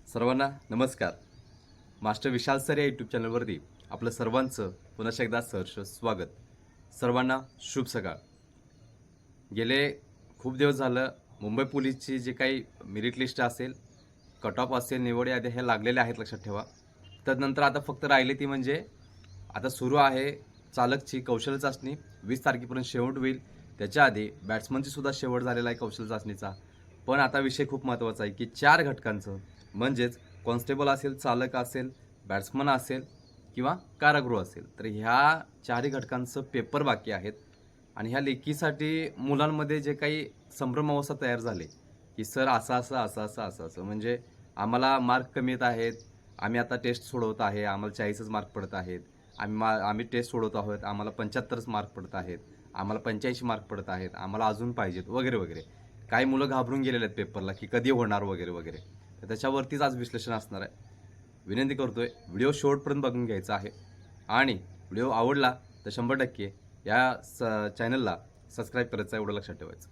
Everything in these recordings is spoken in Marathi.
सर्वांना नमस्कार. मास्टर विशाल सर या यूट्यूब चॅनलवरती आपलं सर्वांचं पुन्हा एकदा सहर्ष स्वागत. सर्वांना शुभ सकाळ. गेले खूप दिवस झालं मुंबई पोलीसची जे काही मेरिट लिस्ट असेल, कट ऑफ असेल, निवड याद्या हे लागलेले आहेत, लक्षात ठेवा. त्यानंतर आता फक्त राहिले ती म्हणजे आता सुरू आहे चालकची कौशल्य चाचणी. 20 तारखेपर्यंत शेवट होईल. त्याच्या आधी बॅट्समनची सुद्धा शेवट झालेला आहे कौशल्य चाचणीचा. पण आता विषय खूप महत्त्वाचा आहे की 4 घटकांचं म्हणजेच कॉन्स्टेबल असेल, चालक असेल, बॅट्समन असेल किंवा कारागृह असेल, तर ह्या 4ही घटकांचं पेपर बाकी आहेत. आणि ह्या लेखीसाठी मुलांमध्ये जे काही संभ्रम अवस्था तयार झाले की सर असं म्हणजे आम्हाला मार्क कमी येत आहेत, आम्ही आता टेस्ट सोडवत आहे, आम्हाला 40च मार्क पडत आहेत, आम्ही टेस्ट सोडवत आहोत, आम्हाला 75च मार्क पडत आहेत, आम्हाला 85 मार्क पडत आहेत, आम्हाला अजून पाहिजेत वगैरे वगैरे. काही मुलं घाबरून गेलेले आहेत पेपरला की कधी होणार वगैरे वगैरे. तर त्याच्यावरतीच आज विश्लेषण असणार आहे. विनंती करतोय व्हिडिओ शेवटपर्यंत बघून घ्यायचा आहे आणि व्हिडिओ आवडला तर 100% या चॅनलला सबस्क्राईब करायचं, एवढं लक्षात ठेवायचं.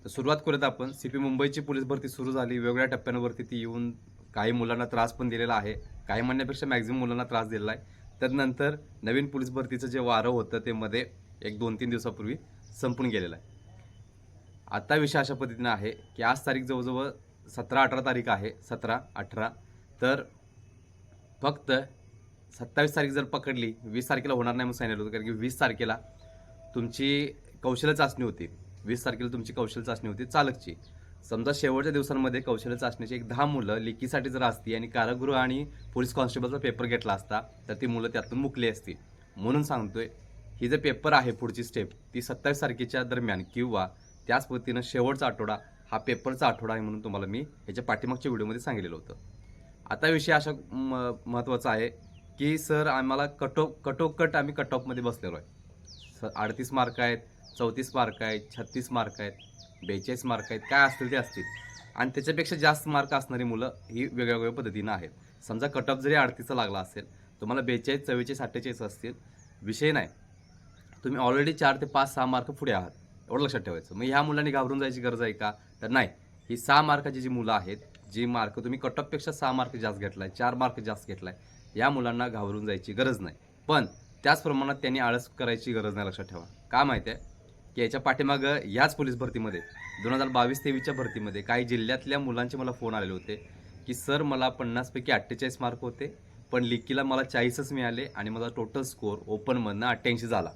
तर सुरुवात करूयात आपण. CP मुंबईची पोलीस भरती सुरू झाली. वेगवेगळ्या टप्प्यांवरती ती येऊन काही मुलांना त्रास पण दिलेला आहे, काही म्हणण्यापेक्षा मॅक्झिमम मुलांना त्रास दिलेला आहे. त्यानंतर नवीन पोलीस भरतीचं जे वारं होतं ते मध्ये 1-2-3 दिवसापूर्वी संपून गेलेलं आहे. आता विषय अशा पद्धतीने आहे की आज तारीख जवळजवळ 17-18 तारीख आहे. 17-18 तर फक्त 27 तारीख जर पकडली, 20 तारखेला होणार नाही म्हणून सांगितलं होतं, कारण की 20 तारखेला तुमची कौशल्य चाचणी होती. 20 तारखेला तुमची कौशल्य चाचणी होती चालकची. समजा शेवटच्या दिवसांमध्ये कौशल्य चाचणीची 10 मुलं लेखीसाठी जर असती आणि कारागृह आणि पोलीस कॉन्स्टेबलचा पेपर घेतला असता तर ती मुलं त्यातून मुकली असती. म्हणून सांगतोय ही जे पेपर आहे पुढची स्टेप ती 27 तारखेच्या दरम्यान किंवा त्याच पद्धतीनं शेवटचा आठवडा हा पेपरचा आठवडा आहे म्हणून तुम्हाला मी ह्याच्या पाठीमागच्या व्हिडिओमध्ये सांगितलेलं होतं. आता विषय अशा महत्त्वाचा आहे की सर आम्हाला कटोकट आम्ही कट ऑफमध्ये बसलेलो आहे. 38 मार्क आहेत, 34 मार्क आहेत, 36 मार्क आहेत, 42 मार्क आहेत, काय असतील ते असतील. आणि त्याच्यापेक्षा जास्त मार्क असणारी मुलं ही वेगवेगळ्या पद्धतीनं आहेत. समजा कट ऑफ जरी 38चा लागला असेल, तुम्हाला 42, 44, 48 असतील, विषय नाही. तुम्ही ऑलरेडी 4 ते 5-6 मार्क पुढे आहात, एवढं लक्षात ठेवायचं. मग ह्या मुलांनी घाबरून जायची गरज आहे का? तर नाही. ही 6 मार्काची जी मुलं आहेत, जी मार्क तुम्ही कट ऑफपेक्षा 6 मार्क जास्त घेतलाय, 4 मार्क जास्त घेतलाय, या मुलांना घाबरून जायची गरज नाही. पण त्याच प्रमाणात त्यांनी आळस करायची गरज नाही, लक्षात ठेवा. का माहिती आहे की याच्या पाठीमागं याच पोलीस भरतीमध्ये 2022-23च्या भरतीमध्ये काही जिल्ह्यातल्या मुलांचे मला फोन आलेले होते की सर मला 50 पैकी 48 मार्क होते, पण लेखीला मला 40च मिळाले आणि माझा टोटल स्कोअर ओपनमधनं 88 झाला.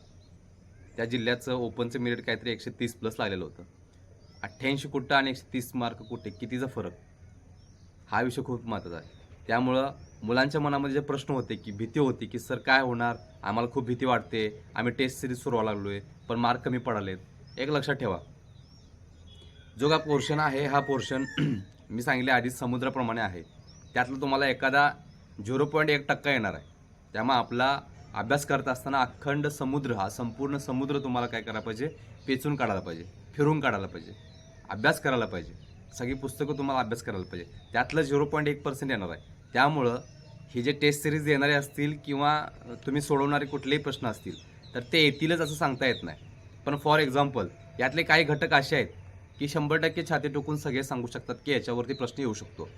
त्या जिल्ह्याचं ओपनचं मेरिट काहीतरी 130+ लागलेलं होतं. 88 कुठं आणि 130 मार्क कुठे, कितीचा फरक, हा विषय खूप महत्त्वाचा आहे. त्यामुळं मुलांच्या मनामध्ये जे प्रश्न होते की भीती होती की सर काय होणार, आम्हाला खूप भीती वाटते, आम्ही टेस्ट सिरीज सुरू लागलो आहे पण मार्क कमी पडालेत. एक लक्षात ठेवा, जो हा पोर्शन आहे हा पोर्शन मी सांगितले आधीच समुद्राप्रमाणे आहे. त्यातलं तुम्हाला एखादा 0.1% येणार आहे. त्यामुळे आपला अभ्यास करत असताना अखंड समुद्र, हा संपूर्ण समुद्र तुम्हाला काय करायला पाहिजे, पेचून काढायला पाहिजे, फिरून काढायला पाहिजे, अभ्यास करायला पाहिजे. सगळी पुस्तकं तुम्हाला अभ्यास करायला पाहिजे. त्यातलं 0.1% येणार आहे. त्यामुळं ही जे टेस्ट सिरीज येणारे असतील किंवा तुम्ही सोडवणारे कुठलेही प्रश्न असतील तर ते येतीलच असं सांगता येत नाही. पण फॉर एक्झाम्पल यातले काही घटक असे आहेत की 100% छाती टोकून सगळे सांगू शकतात की याच्यावरती प्रश्न येऊ शकतो.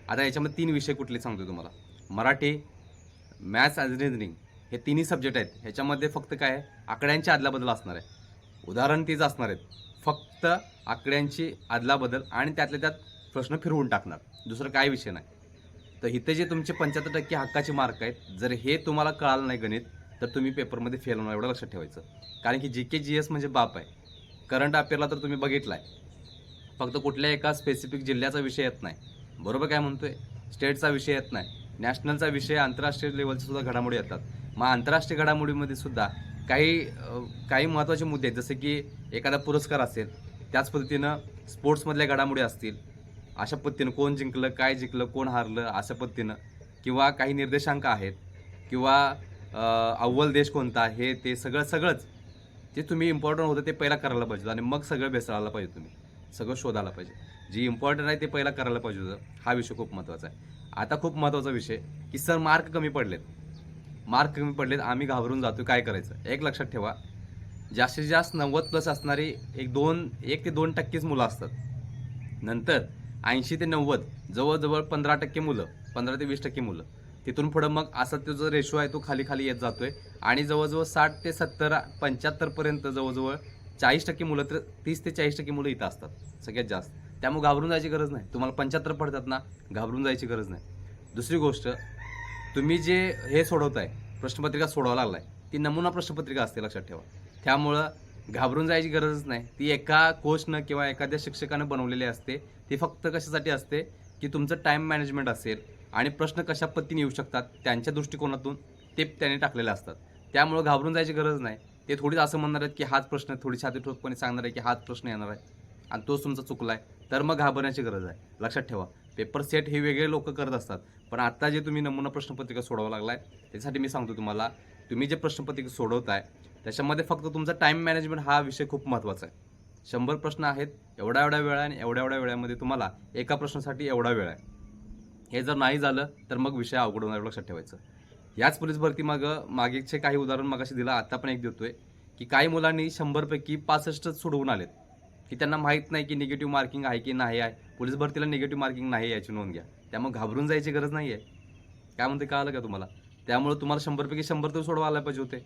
आता याच्यामध्ये 3 विषय कुठले सांगतो तुम्हाला. मराठी, मॅथ्स आणि रिजनिंग हे तिन्ही सब्जेक्ट आहेत. ह्याच्यामध्ये फक्त काय आहे, आकड्यांची अदलाबदल असणार आहे. उदाहरण तीच असणार आहेत, फक्त आकड्यांची अदलाबदल आणि त्यातल्या त्यात प्रश्न फिरवून टाकणार, दुसरं काय विषय नाही. तर इथे जे तुमचे 75% हक्काचे मार्क आहेत, जर हे तुम्हाला कळालं नाही गणित तर तुम्ही पेपरमध्ये फेल होणार, एवढं लक्षात ठेवायचं. कारण की GK GS म्हणजे बाप आहे. करंट अफेअरला तर तुम्ही बघितलं आहे, फक्त कुठल्या एका स्पेसिफिक जिल्ह्याचा विषय येत नाही, बरोबर काय म्हणतोय, स्टेटचा विषय येत नाही, नॅशनलचा विषय, आंतरराष्ट्रीय लेवलच्या सुद्धा घडामोडी येतात. मग आंतरराष्ट्रीय घडामोडीमध्ये सुद्धा काही महत्त्वाचे मुद्दे आहेत, जसे की एखादा पुरस्कार असेल, त्याच पद्धतीनं स्पोर्ट्समधल्या घडामोडी असतील, अशा पद्धतीनं कोण जिंकलं, काय जिंकलं, कोण हारलं, अशा पद्धतीनं, किंवा काही निर्देशांक आहेत, किंवा अव्वल देश कोणता, हे ते सगळंच जे तुम्ही इम्पॉर्टंट होतं ते पहिला करायला पाहिजे आणि मग सगळं बेसायला पाहिजे. तुम्ही सगळं शोधायला पाहिजे, जे इम्पॉर्टंट आहे ते पहिला करायला पाहिजे होतं. हा विषय खूप महत्त्वाचा आहे. आता खूप महत्त्वाचा विषय की सर मार्क कमी पडलेत, आम्ही घाबरून जातो, काय करायचं. एक लक्षात ठेवा, जास्तीत जास्त 90+ असणारी 1 ते 2% मुलं असतात. नंतर 80 ते 90 जवळजवळ 15% मुलं, 15 ते 20% मुलं. तिथून पुढं मग असा तो जो रेशो आहे तो खाली खाली येत जातोय आणि जवळजवळ 60 ते 70 75 पर्यंत जवळजवळ 40% मुलं तर 30 ते 40% मुलं इथं असतात सगळ्यात जास्त. त्यामुळे घाबरून जायची गरज नाही. तुम्हाला 75 पडतात ना, घाबरून जायची गरज नाही. दुसरी गोष्ट, तुम्ही जे हे सोडवताय, प्रश्नपत्रिका सोडवायला लागलाय, ती नमुना प्रश्नपत्रिका असते, लक्षात ठेवा. त्यामुळं घाबरून जायची गरजच नाही. ती एका कोचनं किंवा एखाद्या शिक्षकानं बनवलेली असते. ती फक्त कशासाठी असते की तुमचं टाईम मॅनेजमेंट असेल आणि प्रश्न कशा पद्धतीने येऊ शकतात त्यांच्या दृष्टिकोनातून ते त्याने टाकलेले असतात. त्यामुळं घाबरून जायची गरज नाही. ते थोडीच असं म्हणणार आहेत की हाच प्रश्न, थोडी छातीठोकपणे सांगणार आहे की हाच प्रश्न येणार आहे आणि तोच तुमचा चुकला आहे, तर मग घाबरण्याची गरज आहे. लक्षात ठेवा, पेपर सेट हे वेगळे लोक करत असतात, पण आता जे तुम्ही नमुना प्रश्नपत्रिका सोडवावं लागलाय त्यासाठी मी सांगतो तुम्हाला, तुम्ही जे प्रश्नपत्रिका सोडवताय त्याच्यामध्ये फक्त तुमचा टाईम मॅनेजमेंट हा विषय खूप महत्त्वाचा आहे. 100 प्रश्न आहेत, एवढ्या एवढ्या वेळा आणि एवढ्या एवढ्या वेळामध्ये तुम्हाला एका प्रश्नासाठी एवढा वेळ आहे. हे जर नाही झालं तर मग विषय अवघड होणार, लक्षात ठेवायचं. याच पोलीस भरती मागेचे काही उदाहरण मगाशी दिलं, आता पण एक देतोय की काही मुलांनी 100 पैकी 65 सोडवून आलेत की त्यांना माहीत नाही की निगेटिव्ह मार्किंग आहे की नाही आहे. पोलीस भरतीला निगेटिव्ह मार्किंग नाही याची नोंद घ्या. त्यामुळे घाबरून जायची गरज नाही आहे. काय म्हणते, कळालं का तुम्हाला? त्यामुळे तुम्हाला 100 पैकी 100 तर सोडवा आला पाहिजे होते.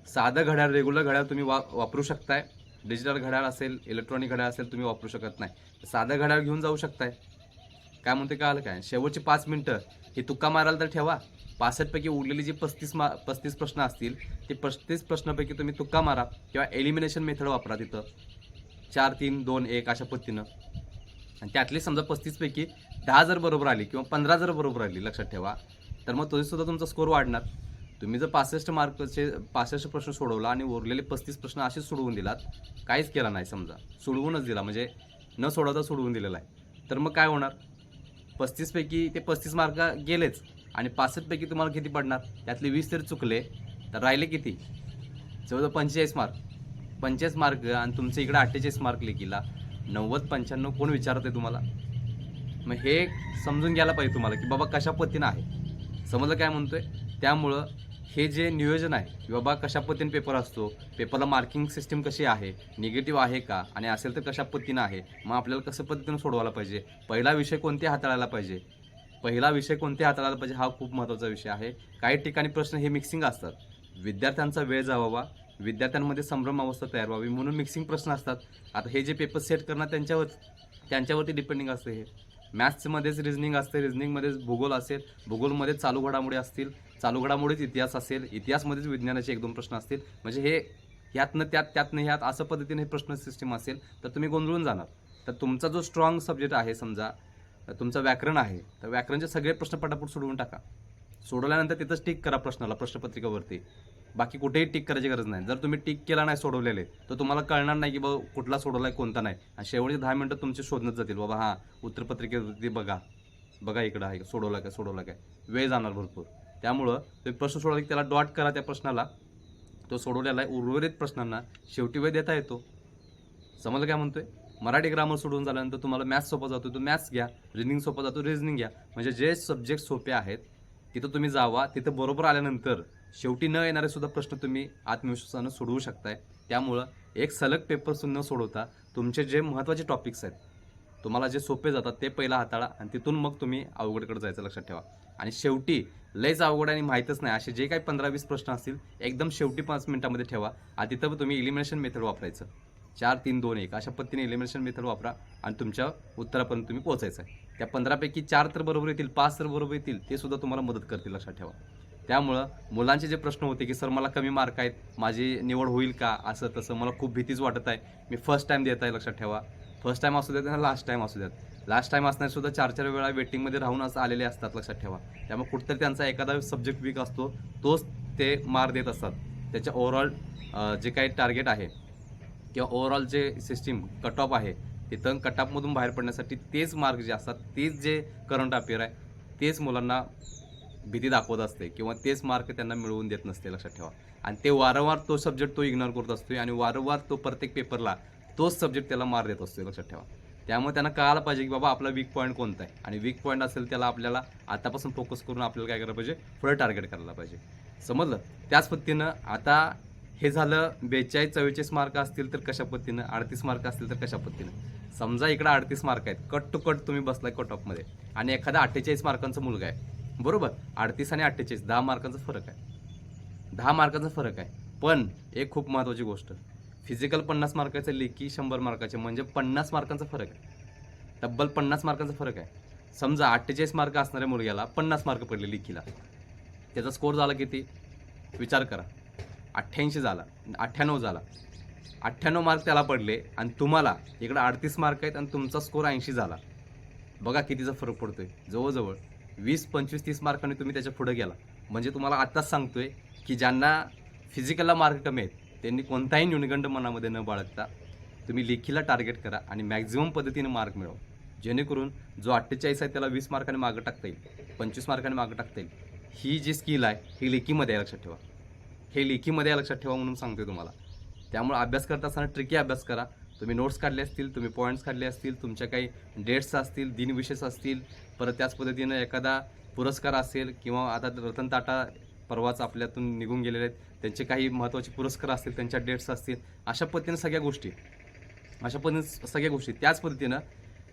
साधं घड्याळ, रेग्युलर घड्याळ तुम्ही वापरू शकताय. डिजिटल घड्याळ असेल, इलेक्ट्रॉनिक घड्याळ असेल, तुम्ही वापरू शकत नाही. साधं घड्याळ घेऊन जाऊ शकताय. काय म्हणते, कळालं काय? शेवटची 5 मिनिटं ही तुक्का मारायला तर ठेवा. 65 पैकी उरलेली जी 35 प्रश्न असतील, ते 35 प्रश्नापैकी तुम्ही तुक्का मारा किंवा एलिमिनेशन मेथड वापरा. तिथं 4 3 2 1 अशा पद्धतीनं, आणि त्यातली समजा 35 पैकी 10 जर बरोबर आली किंवा 15 जर बरोबर आली, लक्षात ठेवा, तर मग तरीसुद्धा तुमचा स्कोर वाढणार. तुम्ही जर 65 मार्कचे 65 प्रश्न सोडवला आणि उरलेले 35 प्रश्न असेच सोडवून दिलात, काहीच केला नाही, समजा सोडवूनच दिला, म्हणजे न सोडवता सोडवून दिलेला आहे, तर मग काय होणार? 35 पैकी ते 35 मार्क गेलेच आणि 65 पैकी तुम्हाला किती पडणार? त्यातले 20 तरी चुकले तर राहिले किती? जवळजवळ 45 मार्क. 45 मार्क आणि तुमच्या इकडे 48 मार्क लेखीला 90-95 कोण विचारत आहे तुम्हाला? मग हे समजून घ्यायला पाहिजे तुम्हाला की बाबा कशा पद्धतीनं आहे. समजलं काय म्हणतोय? त्यामुळं हे जे नियोजन आहे की बाबा कशा पद्धतीने पेपर असतो, पेपरला मार्किंग सिस्टीम कशी आहे, निगेटिव्ह आहे का, आणि असेल तर कशा पद्धतीनं आहे, मग आपल्याला कसं पद्धतीनं सोडवायला पाहिजे, पहिला विषय कोणते हाताळायला पाहिजे, हा खूप महत्त्वाचा विषय आहे. काही ठिकाणी प्रश्न हे मिक्सिंग असतात. विद्यार्थ्यांचा वेळ जावावा, विद्यार्थ्यांमध्ये संभ्रम अवस्था तयार व्हावी म्हणून मिक्सिंग प्रश्न असतात. आता हे जे पेपर सेट करणार त्यांच्यावरती डिपेंडिंग असतं. हे मॅथ्समध्येच रिझनिंग असते, रिझनिंगमध्येच भूगोल असेल, भूगोलमध्येच चालू घडामोडी असतील, चालू घडामोडीच इतिहास असेल, इतिहासमध्येच विज्ञानाचे 1-2 प्रश्न असतील. म्हणजे हे ह्यातनं त्यात, त्यातनं ह्यात असं पद्धतीने हे प्रश्न सिस्टीम असेल तर तुम्ही गोंधळून जाणार. तर तुमचा जो स्ट्रॉंग सब्जेक्ट आहे, समजा तुमचं व्याकरण आहे, तर व्याकरणचे सगळे प्रश्न पटापट सोडवून टाका. सोडवल्यानंतर तिथंच टिक करा प्रश्नाला, प्रश्नपत्रिकेवरती. बाकी कुठेही टिक करायची गरज नाही. जर तुम्ही टिक केला नाही सोडवलेले तर तुम्हाला कळणार नाही की बाबा कुठला सोडवला आहे, कोणता नाही, आणि शेवटचे 10 मिनिटं तुमचे शोधण्यात जातील. बाबा हां, उत्तरपत्रिकेवरती बघा इकडं आहे, सोडवला काय, वेळ जाणार भरपूर. त्यामुळं ते प्रश्न सोडवला की त्याला डॉट करा त्या प्रश्नाला, तो सोडवलेला आहे. उर्वरित प्रश्नांना शेवटी वेळ देता येतो. समजलं काय म्हणतोय? मराठी ग्रामर सोडून झाल्यानंतर तुम्हाला मॅथ्स सोपा जातो तो मॅथ्स घ्या, रिजनिंग सोपा जातो रिजनिंग घ्या. म्हणजे जे सब्जेक्ट सोपे आहेत तिथं तुम्ही जावा. तिथं बरोबर आल्यानंतर शेवटी न येणारे सुद्धा प्रश्न तुम्ही आत्मविश्वासानं सोडवू शकताय. त्यामुळं एक सलग पेपर न सोडवता तुमचे जे महत्त्वाचे टॉपिक्स आहेत, तुम्हाला जे सोपे जातात ते पहिला हाताळा आणि तिथून मग तुम्ही अवघडकडे जायचं, लक्षात ठेवा. आणि शेवटी लयच अवघड आणि माहीतच नाही असे जे काही 15-20 प्रश्न असतील एकदम शेवटी 5 मिनिटामध्ये ठेवा. आणि तिथं तुम्ही एलिमिनेशन मेथड वापरायचं. 4 3 2 1 अशा पद्धतीने एलिमिनेशन मेथड वापरा आणि तुमच्या उत्तरापर्यंत तुम्ही पोहोचायचं आहे. त्या 15 पैकी 4 तर बरोबर येतील, 5 तर बरोबर येतील, ते सुद्धा तुम्हाला मदत करतील, लक्षात ठेवा. त्यामुळं मुलांचे जे प्रश्न होते की सर मला कमी मार्क आहेत, माझी निवड होईल का, असं तसं, मला खूप भीतीच वाटत आहे, मी फर्स्ट टाईम देत आहे, लक्षात ठेवा. फर्स्ट टाईम असू द्यात आणि लास्ट टाईम असू द्यात. लास्ट टाईम असणारे सुद्धा 4-4 वेळा वेटिंगमध्ये राहून असं आलेले असतात, लक्षात ठेवा. त्यामुळे कुठंतरी त्यांचा एखादा सब्जेक्ट वीक असतो, तोच ते मार्क देत असतात. त्याच्या ओव्हरऑल जे काही टार्गेट आहे किंवा ओव्हरऑल जे सिस्टीम कट ऑफ आहे, तिथं कट ऑफमधून बाहेर पडण्यासाठी तेच मार्क जे असतात, तेच जे करंट अफेअर आहे, तेच मुलांना भीती दाखवत असते किंवा तेच मार्क त्यांना मिळवून देत नसते, लक्षात ठेवा. आणि ते वारंवार तो सब्जेक्ट तो इग्नोर करत असतो आणि वारंवार तो प्रत्येक पेपरला तोच सब्जेक्ट त्याला मार्क देत असतो, लक्षात ठेवा. त्यामुळे त्यांना कळायला पाहिजे की बाबा आपला वीक पॉईंट कोणता आहे, आणि वीक पॉईंट असेल त्याला आपल्याला आतापासून फोकस करून आपल्याला काय करायला पाहिजे, पुढे टार्गेट करायला पाहिजे. समजलं? त्याच पद्धतीनं आता हे झालं 42-44 मार्क असतील तर कशा पद्धतीनं, 38 मार्क असतील तर कशा पद्धतीनं. समजा इकडे 38 मार्क आहेत, कट टू कट तुम्ही बसलाय कट ऑफमध्ये आणि एखादा 48 मार्कांचा मुलगा आहे, बरोबर. 38 आणि 48 10 मार्कांचा फरक आहे, 10 मार्कांचा फरक आहे. पण एक खूप महत्त्वाची गोष्ट, फिजिकल 50 मार्काचं, लेखी 100 मार्काचे, म्हणजे 50 मार्कांचा फरक आहे, तब्बल 50 मार्कांचा फरक आहे. समजा 48 मार्क असणाऱ्या मुलग्याला 50 मार्क पडले लेखीला, त्याचा स्कोर झाला किती विचार करा, 88 झाला, 98 झाला. 98 मार्क त्याला पडले आणि तुम्हाला इकडे 38 मार्क आहेत आणि तुमचा स्कोर 80 झाला. बघा कितीचा फरक पडतोय. जवळजवळ 20, 25, 30 मार्कांनी तुम्ही त्याच्या पुढे गेला. म्हणजे तुम्हाला आत्ताच सांगतोय की ज्यांना फिजिकलला मार्क कमी आहेत त्यांनी कोणताही न्यूनगंड मनामध्ये न बाळगता तुम्ही लेखीला टार्गेट करा आणि मॅक्झिमम पद्धतीने मार्क मिळवा, जेणेकरून जो 48 आहे त्याला 20 मार्कांनी मागं टाकता येईल, 25 मार्कांनी मागं टाकता येईल. ही जी स्किल आहे ही लेखीमध्ये आहे, लक्षात ठेवा. हे लेखीमध्ये आहे, लक्षात ठेवा म्हणून सांगतोय तुम्हाला. त्यामुळे अभ्यास करत असताना ट्रिकी अभ्यास करा. तुम्ही नोट्स काढले असतील, तुम्ही पॉईंट्स काढले असतील, तुमच्या काही डेट्स असतील, दिनविशेष असतील, परत त्याच पद्धतीनं एखादा पुरस्कार असेल किंवा आता रतन टाटा परवाच आपल्यातून निघून गेलेले आहेत, त्यांचे काही महत्त्वाचे पुरस्कार असतील, त्यांच्या डेट्स असतील, अशा पद्धतीनं सगळ्या गोष्टी. त्याच पद्धतीनं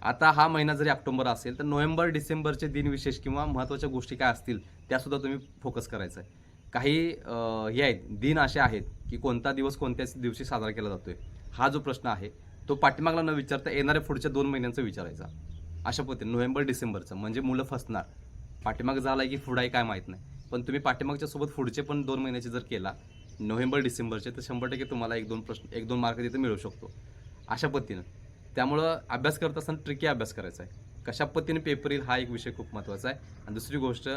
आता हा महिना जरी ऑक्टोबर असेल तर नोव्हेंबर डिसेंबरचे दिनविशेष किंवा महत्त्वाच्या गोष्टी काय असतील त्यासुद्धा तुम्ही फोकस करायचा आहे. काही हे आहेत दिन असे आहेत की कोणता दिवस कोणत्या दिवशी साजरा केला जातोय, हा जो प्रश्न आहे तो पाठीमागला न विचारता येणाऱ्या पुढच्या 2 महिन्यांचा विचारायचा. अशा पद्धतीने नोव्हेंबर डिसेंबरचं, म्हणजे मुलं फसणार, पाठीमाग झाला की पुढे काय माहीत नाही. पण तुम्ही पाठीमागच्या सोबत पुढचे पण 2 महिन्याचे जर केला नोव्हेंबर डिसेंबरचे, तर 100% तुम्हाला 1-2 मार्क तिथे मिळू शकतो. अशा पद्धतीनं त्यामुळं अभ्यास करत असताना ट्रिकी अभ्यास करायचा आहे. कशा पद्धतीने पेपर येईल हा एक विषय खूप महत्त्वाचा आहे. आणि दुसरी गोष्ट,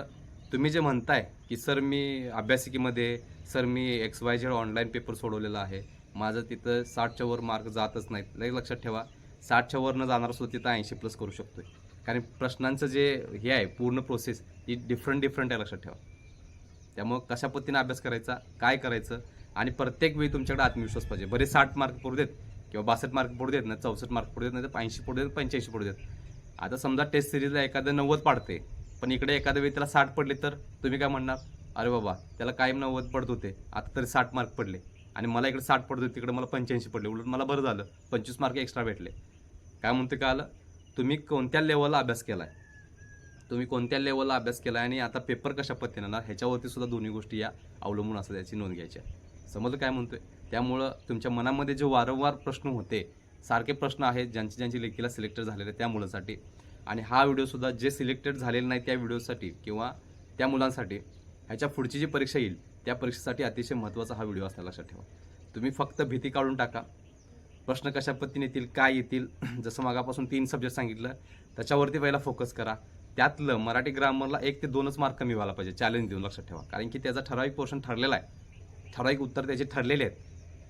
तुम्ही जे म्हणताय की सर मी अभ्यासिकेमध्ये सर मी XYZ ऑनलाईन पेपर सोडवलेला आहे, माझं तिथं 60च्या वर मार्क जातच नाहीत. लक्षात ठेवा, 60च्या वर न जाणार सुद्धा तिथं 80+ करू शकतोय. कारण प्रश्नांचं जे हे आहे पूर्ण प्रोसेस ही डिफरंट आहे, लक्षात ठेवा. त्यामुळं कशा पद्धतीने अभ्यास करायचा, काय करायचं, आणि प्रत्येक वेळी तुमच्याकडे आत्मविश्वास पाहिजे. बरे 60 मार्क पडू देत किंवा 62 मार्क पडू देत, ना 64 मार्क पडू देत, नाही तर 80 पडू देत, 85 पडू देत. आता समजा टेस्ट सिरीजला एखादं 90 पाडते, पण इकडे एखाद्या वेळी त्याला 60 पडले, तर तुम्ही काय म्हणणार, अरे बाबा त्याला कायम 90 पडत होते, आता तरी 60 मार्क पडले आणि मला इकडे 60 पडत होते, तिकडे मला 85 पडले, उलट मला बरं झालं 25 मार्क एक्स्ट्रा भेटले. काय म्हणते का आलं, तुम्ही कोणत्या लेवलला अभ्यास केला आणि आता पेपर कशा पद्धतीनं ना ह्याच्यावरती सुद्धा दोन्ही गोष्टी या अवलंबून असतात, याची नोंद घ्यायची आहे. समजलं काय म्हणतोय. त्यामुळं तुमच्या मनामध्ये जे वारंवार प्रश्न होते, सारखे प्रश्न आहेत ज्यांची लेखीला सिलेक्टेड झालेले त्या मुलांसाठी, आणि हा व्हिडिओसुद्धा जे सिलेक्टेड झालेले नाही त्या व्हिडिओसाठी किंवा त्या मुलांसाठी, ह्याच्या पुढची जी परीक्षा येईल त्या परीक्षेसाठी अतिशय महत्त्वाचा हा व्हिडिओ असणार, लक्षात ठेवा. तुम्ही फक्त भीती काढून टाका, प्रश्न कशा पद्धतीने येतील, काय येतील, जसं मागापासून 3 सब्जेक्ट सांगितलं त्याच्यावरती पहिला फोकस करा. त्यातलं मराठी ग्रामरला 1 ते 2च मार्क कमी व्हायला पाहिजे, चॅलेंज देऊन, लक्षात ठेवा. कारण की त्याचा ठराविक पोर्शन ठरलेला आहे, ठराविक उत्तर त्याचे ठरलेले आहेत.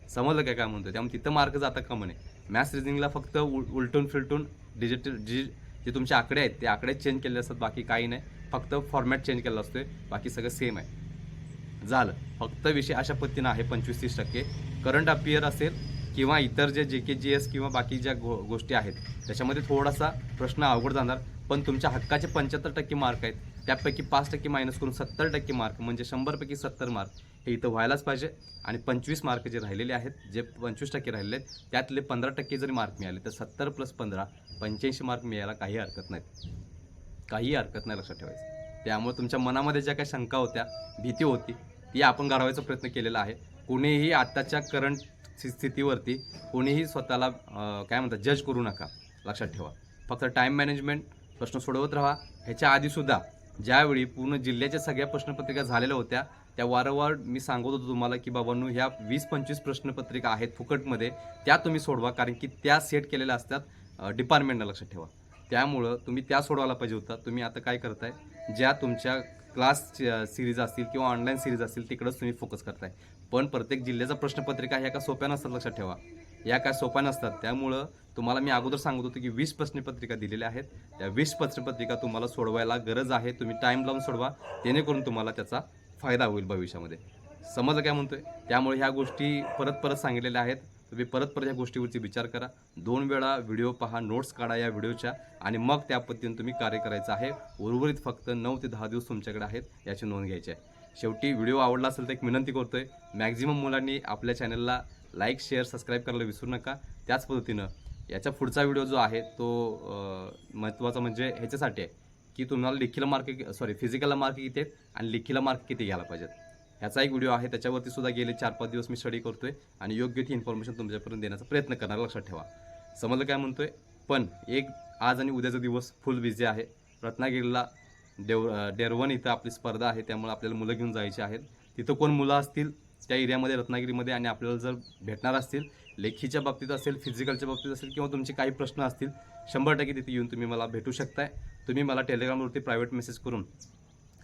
समजलं काय म्हणतोय. त्यामुळे तिथं मार्क जाता कामा नये. मॅथ्स रिझनिंगला फक्त उलटून फिलटून डिजिटल जे तुमचे आकडे आहेत ते आकडे चेंज केले असतात, बाकी काही नाही. फक्त फॉर्मॅट चेंज केला असतोय, बाकी सगळं सेम आहे. झालं. फक्त विषय अशा पद्धतीनं आहे 25-30%. करंट अफेअर असेल किंवा इतर जे JK GS किंवा बाकी ज्या गोष्टी आहेत त्याच्यामध्ये थोडासा प्रश्न अवघड जाणार, पण तुमच्या हक्काचे 75% मार्क आहेत, त्यापैकी 5% मायनस करून 70% मार्क, म्हणजे 100पैकी 70 मार्क हे इथं व्हायलाच पाहिजे. आणि 25 मार्क जे राहिलेले आहेत, जे 25% राहिलेले आहेत, त्यातले 15% जरी मार्क मिळाले तर 70 + 15 85 मार्क मिळायला काही हरकत नाही, लक्षात ठेवायचं. त्यामुळे तुमच्या मनामध्ये ज्या काही शंका होत्या, भीती होती, ती आपण घालवायचा प्रयत्न केलेला आहे. कोणीही आत्ताच्या करंट स्थितीवरती कोणीही स्वतःला काय म्हणतात जज करू नका, लक्षात ठेवा. फक्त टाईम मॅनेजमेंट, प्रश्न सोडवत राहा. ह्याच्या आधीसुद्धा ज्यावेळी पूर्ण जिल्ह्याच्या सगळ्या प्रश्नपत्रिका झालेल्या होत्या त्या वारंवार मी सांगत होतो तुम्हाला की बाबांनो ह्या 20-25 प्रश्नपत्रिका आहेत फुकटमध्ये, त्या तुम्ही सोडवा, कारण की त्या सेट केलेल्या असतात डिपार्टमेंटला, लक्षात ठेवा. त्यामुळं तुम्ही त्या सोडवायला पाहिजे होता. तुम्ही आता काय करताय, ज्या तुमच्या क्लास सिरीज असतील किंवा ऑनलाईन सिरीज असतील तिकडंच तुम्ही फोकस करताय. पण प्रत्येक जिल्ह्याचा प्रश्नपत्रिका ह्या का सोप्या नसतात, लक्षात ठेवा. या काय सोप्या नसतात. त्यामुळं तुम्हाला मी अगोदर सांगत होतो की 20 प्रश्नपत्रिका दिलेल्या आहेत, त्या 20 प्रश्नपत्रिका तुम्हाला सोडवायला गरज आहे. तुम्ही टाईम लावून सोडवा, जेणेकरून तुम्हाला त्याचा फायदा होईल भविष्यामध्ये. समजलं काय म्हणतोय. त्यामुळे ह्या गोष्टी परत सांगितलेल्या आहेत. तुम्ही परत ह्या गोष्टीवरती विचार करा, 2 वेळा व्हिडिओ पहा, नोट्स काढा या व्हिडिओच्या, आणि मग त्या पद्धतीने तुम्ही कार्य करायचं आहे. उर्वरित फक्त 9 ते 10 दिवस तुमच्याकडे आहेत, याची नोंद घ्यायची आहे. शेवटी व्हिडिओ आवडला असेल तर एक विनंती करतोय, मॅक्झिमम मुलांनी आपल्या चॅनलला लाईक, शेअर, सबस्क्राईब करायला विसरू नका. त्याच पद्धतीनं याच्या पुढचा व्हिडिओ जो आहे तो महत्त्वाचा म्हणजे ह्याच्यासाठी आहे की तुम्हाला लेखीला मार्क फिजिकलला मार्क किती आहेत आणि लेखीला मार्क किती घ्यायला पाहिजेत. ह्याचा एक व्हिडिओ आहे, त्याच्यावरती सुद्धा गेले 4-5 दिवस मी स्टडी करतोय आणि योग्य ती इन्फॉर्मेशन तुमच्यापर्यंत देण्याचा प्रयत्न करणार, लक्षात ठेवा. समजलं काय म्हणतोय. पण एक आज आणि उद्याचा दिवस फुल बिझी आहे. रत्नागिरीला डेरवन इथं आपली स्पर्धा आहे, त्यामुळे आपल्याला मुलं घेऊन जायची आहेत. तिथं कोण मुलं असतील त्या एरियामध्ये रत्नागिरीमध्ये आणि आपल्याला जर भेटणार असतील, लेखीच्या बाबतीत असेल, फिजिकलच्या बाबतीत असेल किंवा तुमचे काही प्रश्न असतील, 100% तिथे येऊन तुम्ही मला भेटू शकताय. तुम्ही मला टेलिग्रामवरती प्रायव्हेट मेसेज करून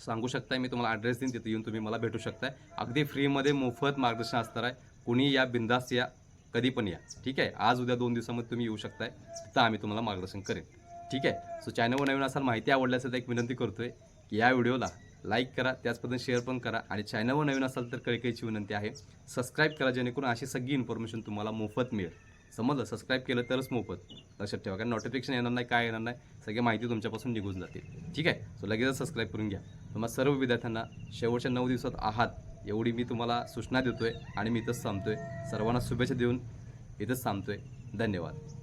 सांगू शकताय, मी तुम्हाला ॲड्रेस देईन, तिथे येऊन तुम्ही मला भेटू शकताय. अगदी फ्रीमध्ये मोफत मार्गदर्शन असणार आहे. कुणी या, बिंदास या, कधी पण या. ठीक आहे. आज उद्या 2 दिवसामध्ये तुम्ही येऊ शकताय, तर आम्ही तुम्हाला मार्गदर्शन करेन. ठीक आहे. सो चॅनलवर नवीन असाल, माहिती आवडली असेल तर एक विनंती करतोय की या व्हिडिओला लाईक करा, त्याचप्रमाणे शेअर पण करा आणि चॅनलवर नवीन असाल तर कळकळीची विनंती आहे सबस्क्राईब करा, जेणेकरून अशी सगळी इन्फॉर्मेशन तुम्हाला मोफत मिळेल. समजलं. सबस्क्राईब केलं तरच मोफत, लक्षात ठेवा. कारण नोटिफिकेशन येणार नाही, काय येणार नाही, सगळी माहिती तुमच्यापासून निघून जाते. ठीक आहे. सो लगेचच सबस्क्राईब करून घ्या. तुम्हाला सर्व विद्यार्थ्यांना शेवटच्या 9 दिवसात आहात एवढी मी तुम्हाला सूचना देतोय आणि मी इथंच थांबतोय. सर्वांना शुभेच्छा देऊन इथंच थांबतोय. धन्यवाद.